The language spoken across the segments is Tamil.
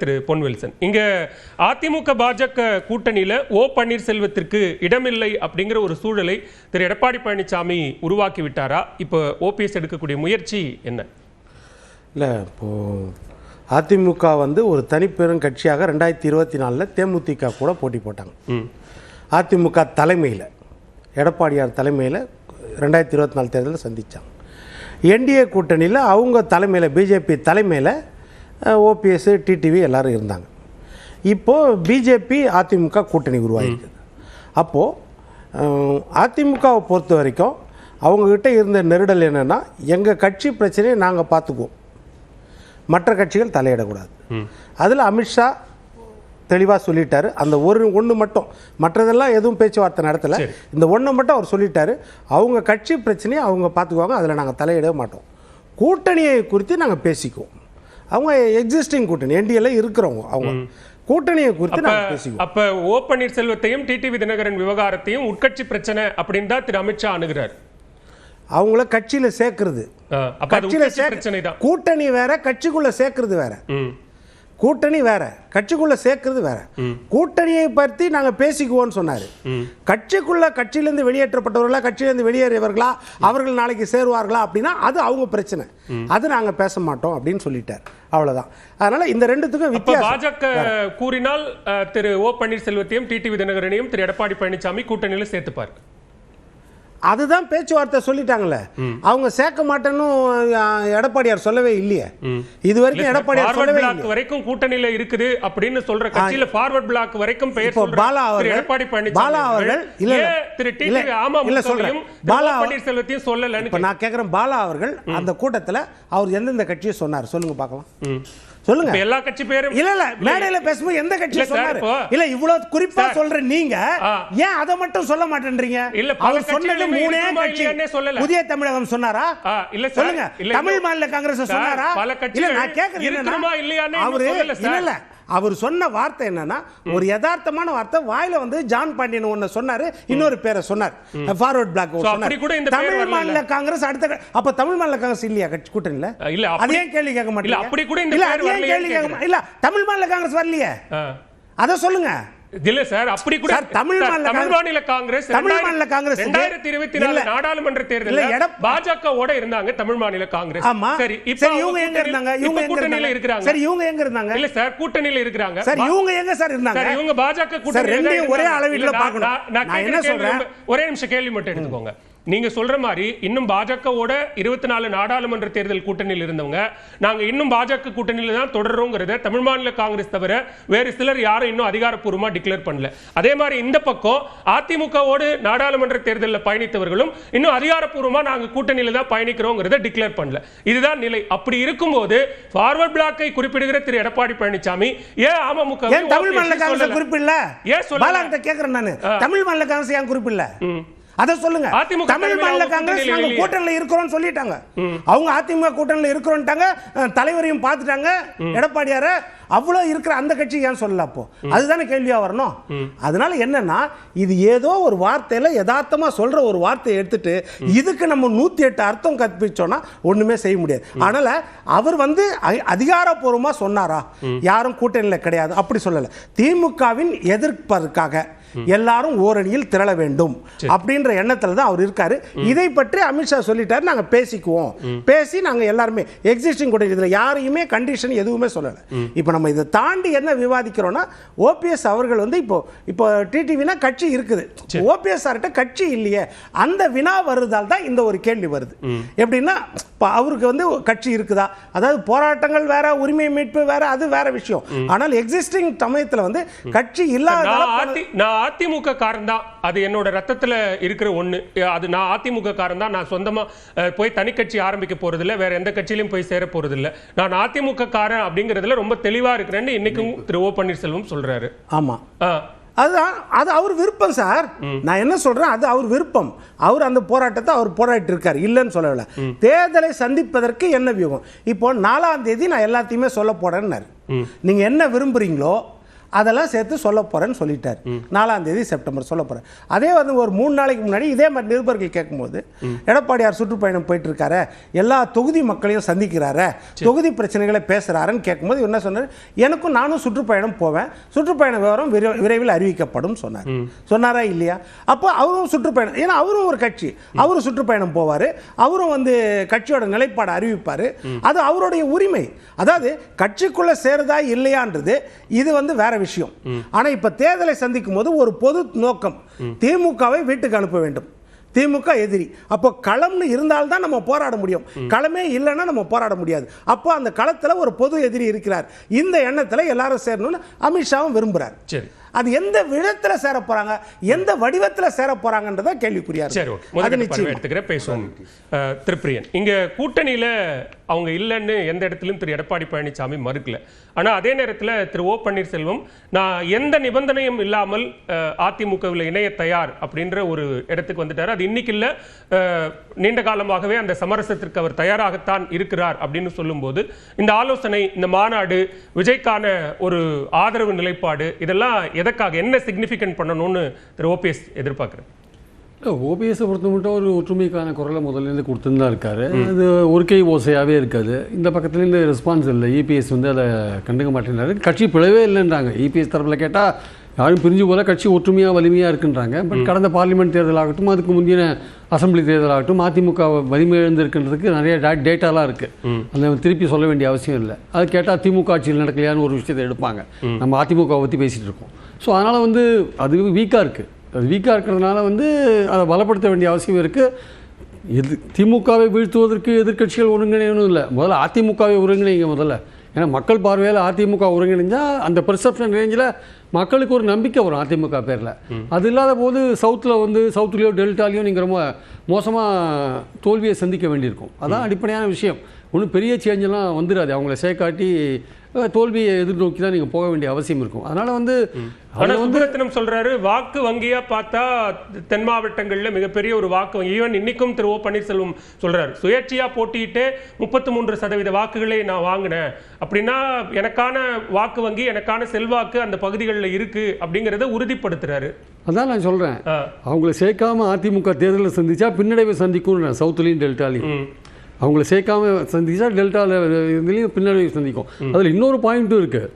திரு பொன்வில்சன், இங்க அதிமுக பாஜக கூட்டணியில ஓ பன்னீர்செல்வத்திற்கு இடமில்லை அப்படிங்கிற ஒரு சூழலை திரு எடப்பாடி பழனிசாமி உருவாக்கி விட்டாரா? இப்போ ஓபிஎஸ் எடுக்கக்கூடிய முயற்சி என்ன? இல்லை, இப்போது அதிமுக ஒரு தனிப்பெரும் கட்சியாக 2024 தேமுதிக கூட போட்டி போட்டாங்க. அதிமுக தலைமையில், எடப்பாடியார் தலைமையில் 2024 தேர்தலில் சந்தித்தாங்க. என்டிஏ கூட்டணியில் அவங்க தலைமையில், பிஜேபி தலைமையில் ஓபிஎஸ், டிடிவி எல்லாரும் இருந்தாங்க. இப்போது பிஜேபி அதிமுக கூட்டணி உருவாகிருக்குது. அப்போது அதிமுகவை பொறுத்த வரைக்கும் அவங்கக்கிட்ட இருந்த நெருடல் என்னென்னா, எங்கள் கட்சி பிரச்சனையை நாங்கள் பார்த்துக்குவோம், மற்ற கட்சிகள் தலையிடக்கூடாது. அதில் அமித்ஷா தெளிவாக சொல்லிட்டாரு. அந்த ஒன்று மட்டும், மற்றதெல்லாம் எதுவும் பேச்சுவார்த்தை நடத்தலை. இந்த ஒன்று மட்டும் அவர் சொல்லிட்டாரு, அவங்க கட்சி பிரச்சனையை அவங்க பார்த்துக்குவாங்க, அதில் நாங்கள் தலையிடவே மாட்டோம். கூட்டணியை குறித்து நாங்கள் பேசிக்குவோம். அவங்க எக்ஸிஸ்டிங் கூட்டணி என்டிஏல இருக்கிறவங்க, அவங்க கூட்டணியை குறித்து நாங்கள் பேசிக்குவோம். அப்போ ஓ பன்னீர்செல்வத்தையும் டிடிவி தினகரன் விவகாரத்தையும் உட்கட்சி பிரச்சனை அப்படின்னு தான் திரு அமித்ஷா அணுகிறார். அவங்கள கட்சியில் சேர்க்கறது, கூட்டணி வேற, கட்சிக்குள்ள சேர்க்கறது வேற. கூட்டணி வேற, கட்சிக்குள்ள சேர்க்கறது வேற. கூட்டணியை பற்றி நாங்கள் பேசிக்குவோம்னு சொன்னார். கட்சியிலேருந்து வெளியேற்றப்பட்டவர்களா, கட்சியிலேருந்து வெளியேறியவர்களா, அவர்கள் நாளைக்கு சேருவார்களா அப்படின்னா அது அவங்க பிரச்சனை, அது நாங்கள் பேச மாட்டோம் அப்படின்னு சொல்லிட்டார். அவ்வளோதான். அதனால இந்த ரெண்டுத்துக்கும் வித்தியாசம். பாஜக கூறினால் திரு ஓ பன்னீர்செல்வத்தையும் டிடிவி தினகரனையும் திரு எடப்பாடி பழனிசாமி கூட்டணியில் சேர்த்துப்பார். அதுதான் பேச்சுவார்த்தை சொல்லிட்டாங்கல்ல. அவங்க சேர்க்க மாட்டேன்னு எடப்பாடியார் சொல்லவே இல்லையே. இது வரைக்கும் எடப்பாடியார் சொல்லவே இல்லை. வரைக்கும் கூட்டணியில இருக்குது அப்படின்னு சொல்ற கட்சியில ஃபார்வர்ட் பிளாக் வரைக்கும் பெயர் சொல்ற பாலா அவர்கள், எடப்பாடி பழனிசாமி பாலா அவர்கள் இல்ல திரு டிடிவி அமமுகவையும் பாலா பன்னீர்செல்வத்தையும் சொல்லல. இப்ப நான் கேக்குறேன், பாலா அவர்கள் அந்த கூட்டத்துல அவர் எந்தெந்த கட்சியை சொன்னார் சொல்லுங்க பார்க்கலாம். சொல்லுங்க. எல்லா கட்சி பேரும் இல்ல மேடையில பேசும்போது எந்த கட்சி சொன்னாரு? இல்ல இவ்வளவு குறிப்பா சொல்ற நீங்க ஏன் அதை மட்டும் சொல்ல மாட்டேன்றீங்க? அவர் சொன்னது மூணே கட்சி. புதிய தமிழகம் சொன்னாரா? இல்ல சொல்லுங்க. தமிழ் மாநில காங்கிரஸ் சொன்னாரா? இல்ல நான் கேக்குறேன், அவரு இல்ல அவர் சொன்ன வார்த்தை என்னன்னா, ஒரு யதார்த்தமான வார்த்தை. வாயில ஜான் பாண்டியன் ஒன்னு சொன்னாரு, இன்னொரு பேரை சொன்னார், ஃபார்வர்ட் பிளாக் சொன்னார். தமிழ் மாநில காங்கிரஸ் அடுத்த, அப்ப தமிழ் மாநில காங்கிரஸ் இல்லையா கட்சி கூட்டணியில? இல்ல, அதே கேள்வி கேட்க மாட்டீங்க. அப்படி கூட இந்த பேர் வரலையே. இல்ல, தமிழ் மாநில காங்கிரஸ் வரலையே, அத சொல்லுங்க. இல்ல சார், அப்படி கூட தமிழ் மாநில காங்கிரஸ் 2024 நாடாளுமன்ற தேர்தலில் பாஜகவோட இருந்தாங்க தமிழ் மாநில காங்கிரஸ். சரி, இப்போ இவங்க எங்க இருந்தாங்க? இவங்க கூட்டணியில இருக்காங்க. சரி, இவங்க எங்க இருந்தாங்க? இல்ல சார், கூட்டணியில இருக்காங்க. சரி, இவங்க எங்க சார் இருந்தாங்க? சரி, இவங்க பாஜக கூட்டணியில ரெண்டையும் ஒரே அளவில பார்க்கணும். நான் என்ன சொல்றேன், ஒரே நிமிஷம் கேள்வி மட்டும் எடுத்துக்கோங்க. நீங்க சொல்ற மாதிரி இன்னும் பாஜகவோட 24 நாடாளுமன்ற தேர்தல் கூட்டணியில் இருந்தவங்க நாங்க இன்னும் பாஜக கூட்டணியில தான் தொடர்றோங்கிறத தமிழ் மாநில காங்கிரஸ் தவிர வேறு சிலர் யாரும் இன்னும் அதிகாரப்பூர்வமா டிக்ளேர் பண்ணல. அதே மாதிரி இந்த பக்கம் அதிமுகவோடு நாடாளுமன்ற தேர்தலில் பயணித்தவர்களும் இன்னும் அதிகாரப்பூர்வமா நாங்க கூட்டணியில தான் பயணிக்கிறோங்கிறத டிக்ளேர் பண்ணல. இதுதான் நிலை. அப்படி இருக்கும்போது ஃபார்வர்ட் பிளாக்கை குறிப்பிடுகிற திரு எடப்பாடி பழனிசாமி ஏன் அமமுக தமிழ் மாநில காங்கிரஸ் குறிப்பிடல? ஏன் சொல்ல கேக்குறேன் நானு, தமிழ் மாநில காங்கிரஸ் ஏன் குறிப்பிடல? அத சொல்லுங்க. தமிழ் மாநில காங்கிரஸ் நாங்க கூட்டணியில இருக்கிறோம் சொல்லிட்டாங்க. அவங்க அதிமுக கூட்டணியில இருக்கிறோம்ட்டாங்க, தலைவரையும் பார்த்துட்டாங்க எடப்பாடியார. அவ்வளவு இருக்கிற அந்த கட்சி ஏன் சொல்லல? அப்போ அதுதானே கேள்வியா வரணும். அதனால என்னன்னா, இது ஏதோ ஒரு வார்த்தையில யதார்த்தமா சொல்ற ஒரு வார்த்தையை எடுத்துட்டு இதுக்கு நம்ம 108 அர்த்தம் கற்பிச்சோம்னா ஒண்ணுமே செய்ய முடியாது. அதனால அவர் அதிகாரப்பூர்வமா சொன்னாரா யாரும் கூட்டணியில கிடையாது அப்படி சொல்லல. திமுகவின் எதிர்ப்பதற்காக எல்லாரும் ஓரணியில் திரள வேண்டும் அப்படின்ற எண்ணத்துல தான் அவர் இருக்காரு. இதை பற்றி அமித்ஷா சொல்லிட்டாரு, நாங்க பேசிக்குவோம், பேசி நாங்க எல்லாருமே எக்ஸிஸ்டிங் கூட்டணி, இதுல யாரையுமே கண்டிஷன் எதுவுமே சொல்லல. இப்போ நம்ம இதை தாண்டி என்ன விவாதிக்கிறோம்னா, ஓபிஎஸ் அவர்கள் இப்போ டிடிவினா கட்சி இருக்குது, ஓபிஎஸ் ஆர்ட்ட கட்சி இல்லையே, அந்த வினா வருவதால் தான் இந்த ஒரு கேள்வி வருது. எப்படின்னா, அவருக்கு கட்சி இருக்குதா, அதாவது போராட்டங்கள் வேற, உரிமை மீட்பு வேற, அது வேற விஷயம். ஆனால் எக்ஸிஸ்டிங் சமயத்துல கட்சி இல்லாத அதிமுக காரன் தான், அது என்னோட ரத்தத்துல இருக்கிற ஒண்ணு. அது நான் அதிமுக காரன் தான், நான் சொந்தமா போய் தனி கட்சி ஆரம்பிக்க போறது இல்ல, வேற எந்த கட்சியிலும் போய் சேர போறது இல்ல, நான் அதிமுக காரன் அப்படிங்கறதுல ரொம்ப தெளிவா இருக்கிறேன்னு இன்னைக்கும் திரு ஓ பன்னீர்செல்வம் சொல்றாரு. ஆமா, அதுதான், அது அவர் விருப்பம் சார். நான் என்ன சொல்றேன், அது அவர் விருப்பம். அவர் அந்த போராட்டத்தை அவர் போராடிட்டு இருக்காரு, இல்லைன்னு சொல்லல. தேர்தலை சந்திப்பதற்கு என்ன வியூகம்? இப்போ 4ஆம் தேதி நான் எல்லாத்தையுமே சொல்ல போறேன்னாரு. நீங்க என்ன விரும்புறீங்களோ அதெல்லாம் சேர்த்து சொல்ல போறேன்னு சொல்லிட்டார். 4ஆம் தேதி செப்டம்பர் சொல்ல போறேன். அதே வந்து ஒரு 3 நாளைக்கு முன்னாடி இதே மாதிரி நிருபர்கள் கேட்கும்போது எடப்பாடியார் சுற்றுப்பயணம் போயிட்டு இருக்காரு, எல்லா தொகுதி மக்களையும் சந்திக்கிறாரு, தொகுதி பிரச்சனைகளை பேசுறாருன்னு கேட்கும்போது என்ன சொன்னார், எனக்கும் நானும் சுற்றுப்பயணம் போவேன், சுற்றுப்பயண விவரம் விரைவில் அறிவிக்கப்படும் சொன்னார். சொன்னாரா இல்லையா? அப்போ அவரும் சுற்றுப்பயணம், ஏன்னா அவரும் ஒரு கட்சி, அவரும் சுற்றுப்பயணம் போவார், அவரும் வந்து கட்சியோட நிலைப்பாடு அறிவிப்பார், அது அவருடைய உரிமை. அதாவது கட்சிக்குள்ள சேருதா இல்லையான்றது இது வந்து வேற விஷயம். ஆனா இப்ப தேர்தலை சந்திக்கும் போது ஒரு பொது நோக்கம், திமுகவை வீட்டுக்கு அனுப்ப வேண்டும், திமுக எதிரி. அப்போ களம்னு இருந்தால்தான் நம்ம போராட முடியும், களமே இல்லைன்னா நம்ம போராட முடியாது. அப்போ அந்த களத்துல ஒரு பொது எதிரி இருக்கிறார், இந்த எண்ணத்துல எல்லாரும் சேரணும்னு அமித்ஷாவும் விரும்புறார். சரி, அது எந்த விதத்துல சேர போறாங்க, எந்த வடிவத்துல சேர போறாங்கன்றத கேள்விக்குறியா. சரி, ஓகே, பேசுவோம். திருப்பிரியன், இங்க கூட்டணியில அவங்க இல்லைன்னு எந்த இடத்திலும் திரு எடப்பாடி பழனிசாமி மறுக்கல. ஆனா அதே நேரத்தில் திரு ஓ பன்னீர்செல்வம் நான் எந்த நிபந்தனையும் இல்லாமல் அதிமுகவில் இணைய தயார் அப்படின்ற ஒரு இடத்துக்கு வந்துட்டார். அது இன்னைக்கு இல்ல, நீண்ட காலமாகவே அந்த சமரசத்திற்கு அவர் தயாராகத்தான் இருக்கிறார் அப்படின்னு சொல்லும்போது இந்த ஆலோசனை, இந்த மாநாடு, விஜய்க்கான ஒரு ஆதரவு நிலைப்பாடு, இதெல்லாம் எதற்காக, என்ன சிக்னிஃபிகன்ட் பண்ணணும்னு திரு ஓபிஎஸ் எதிர்பார்க்குறேன்? ஓபிஎஸை பொறுத்த மட்டும் ஒரு ஒற்றுமைக்கான குரலை முதல்லேருந்து கொடுத்துன்னு தான் இருக்காரு. அது ஒரு கை ஓசையாகவே இருக்காது. இந்த பக்கத்துலேருந்து ரெஸ்பான்ஸ் இல்லை. இபிஎஸ் வந்து அதை கண்டுக்க மாட்டேங்கிறாரு. கட்சி பிளவே இல்லைன்றாங்க. இபிஎஸ் தரப்பில் கேட்டால் யாரும் பிரிஞ்சு போல கட்சி ஒற்றுமையாக வலிமையாக இருக்குன்றாங்க. பட் கடந்த பார்லிமெண்ட் தேர்தலாகட்டும், அதுக்கு முந்தின அசம்பிளி தேர்தலாகட்டும், அதிமுக வலிமை எழுந்திருக்கின்றதுக்கு நிறைய டேட்டாலாம் இருக்குது. அந்த திருப்பி சொல்ல வேண்டிய அவசியம் இல்லை. அது கேட்டால் திமுக ஆட்சியில் நடக்கலையான்னு ஒரு விஷயத்தை எடுப்பாங்க. நம்ம அதிமுகவை பற்றி பேசிகிட்டு இருக்கோம். ஸோ அதனால் வந்து அது வீக்காக இருக்குது. அது வீக்காக இருக்கிறதுனால வந்து அதை பலப்படுத்த வேண்டிய அவசியம் இருக்குது. திமுகவை வீழ்த்துவதற்கு எதிர்க்கட்சிகள் ஒருங்கிணையணும் இல்லை, முதல்ல அதிமுகவை ஒருங்கிணைங்க முதல்ல. ஏன்னா மக்கள் பார்வையில் அதிமுக ஒருங்கிணைஞ்சால் அந்த பெர்செப்ஷன் ரேஞ்சில் மக்களுக்கு ஒரு நம்பிக்கை வரும் அதிமுக பேரில். அது இல்லாத போது சவுத்துலேயோ டெல்டாலேயோ நீங்கள் ரொம்ப மோசமாக தோல்வியை சந்திக்க வேண்டியிருக்கும். அதான் அடிப்படையான விஷயம். ஒன்றும் பெரிய சேஞ்செல்லாம் வந்துடாது. அவங்கள சேர்க்காட்டி தோல்வியை எதிர்நோக்கி தான் நீங்கள் போக வேண்டிய அவசியம் இருக்கும். அதனால் வந்து சுப்ரத்தினம் சொல்றாரு, வாக்கு வங்கியா பார்த்தா தென் மாவட்டங்களில் மிகப்பெரிய ஒரு வாக்கு வங்கி. ஈவன் இன்னைக்கும் திரு ஓ பன்னீர்செல்வம் சொல்றாரு, சுயேட்சையா போட்டியிட்டு 33% வாக்குகளை நான் வாங்கினேன் அப்படின்னா எனக்கான வாக்கு வங்கி, எனக்கான செல்வாக்கு அந்த பகுதிகளில் இருக்கு அப்படிங்கிறத உறுதிப்படுத்துறாரு. அதான் நான் சொல்றேன், அவங்கள சேர்க்காம அதிமுக தேர்தலில் சந்திச்சா பின்னடைவை சந்திக்கும். சவுத்துலையும் டெல்டாலையும் அவங்கள சேர்க்காம சந்திச்சா டெல்டாலையும் பின்னடைவை சந்திக்கும். அதில் இன்னொரு பாயிண்ட்டும் இருக்குது.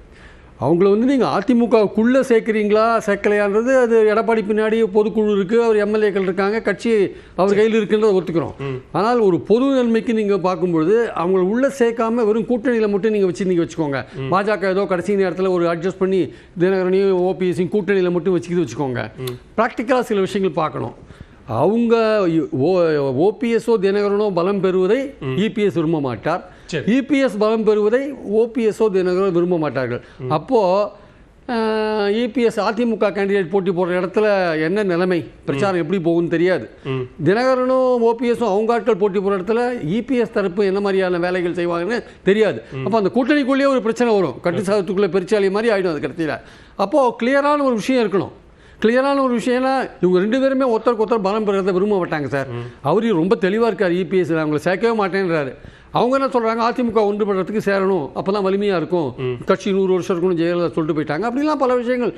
அவங்கள வந்து நீங்கள் அதிமுகவுக்குள்ளே சேர்க்குறீங்களா சேர்க்கலையான்றது அது எடப்பாடி பின்னாடி பொதுக்குழு இருக்குது, அவர் எம்எல்ஏக்கள் இருக்காங்க, கட்சி அவர் கையில் இருக்குன்றதை ஒத்துக்கிறோம். ஆனால் ஒரு பொது நன்மைக்கு நீங்கள் பார்க்கும்பொழுது அவங்கள உள்ளே சேர்க்காம வெறும் கூட்டணியில் மட்டும் நீங்கள் வச்சுக்கோங்க. பாஜக ஏதோ கடைசி நேரத்தில் ஒரு அட்ஜஸ்ட் பண்ணி தினகரனையும் ஓபிஎஸ்ஸையும் கூட்டணியில் மட்டும் வச்சுக்கோங்க. ப்ராக்டிக்கலாக சில விஷயங்கள் பார்க்கணும். அவங்க ஓபிஎஸ்ஓ தினகரனோ பலம் பெறுவதை இபிஎஸ் விரும்ப மாட்டார், இபிஎஸ் பலம் பெறுவதை ஓபிஎஸ்ஓ தினகரனோ விரும்ப மாட்டார்கள். அப்போது இபிஎஸ் அதிமுக கேண்டிடேட் போட்டி போடுற இடத்துல என்ன நிலைமை, பிரச்சாரம் எப்படி போகும்னு தெரியாது. தினகரனும் ஓபிஎஸும் அவங்க ஆட்கள் போட்டி போடுற இடத்துல இபிஎஸ் தரப்பு என்ன மாதிரியான வேலைகள் செய்வாங்கன்னு தெரியாது. அப்போ அந்த கூட்டணிக்குள்ளேயே ஒரு பிரச்சனை வரும், கட்டு சாதத்துக்குள்ளே பெருச்சாலி மாதிரி ஆகிடும் அது கடைசியில். அப்போது கிளியரான ஒரு விஷயம் இருக்கணும். கிளியரான ஒரு விஷயம்னா இவங்க 2 பேருமே ஒருத்தருக்கு விரும்ப மாட்டாங்க சார். அவரு ரொம்ப தெளிவாக இருக்கார். இபிஎஸ் அவங்கள சேர்க்கவே மாட்டேன்றாரு. அவங்க என்ன சொல்கிறாங்க, அதிமுக ஒன்றுபடுறதுக்கு சேரணும், அப்போ தான் வலிமையாக இருக்கும், கட்சி 100 வருஷம் இருக்கணும் ஜெயலலிதா சொல்லிட்டு போயிட்டாங்க. அப்படிலாம் பல விஷயங்கள்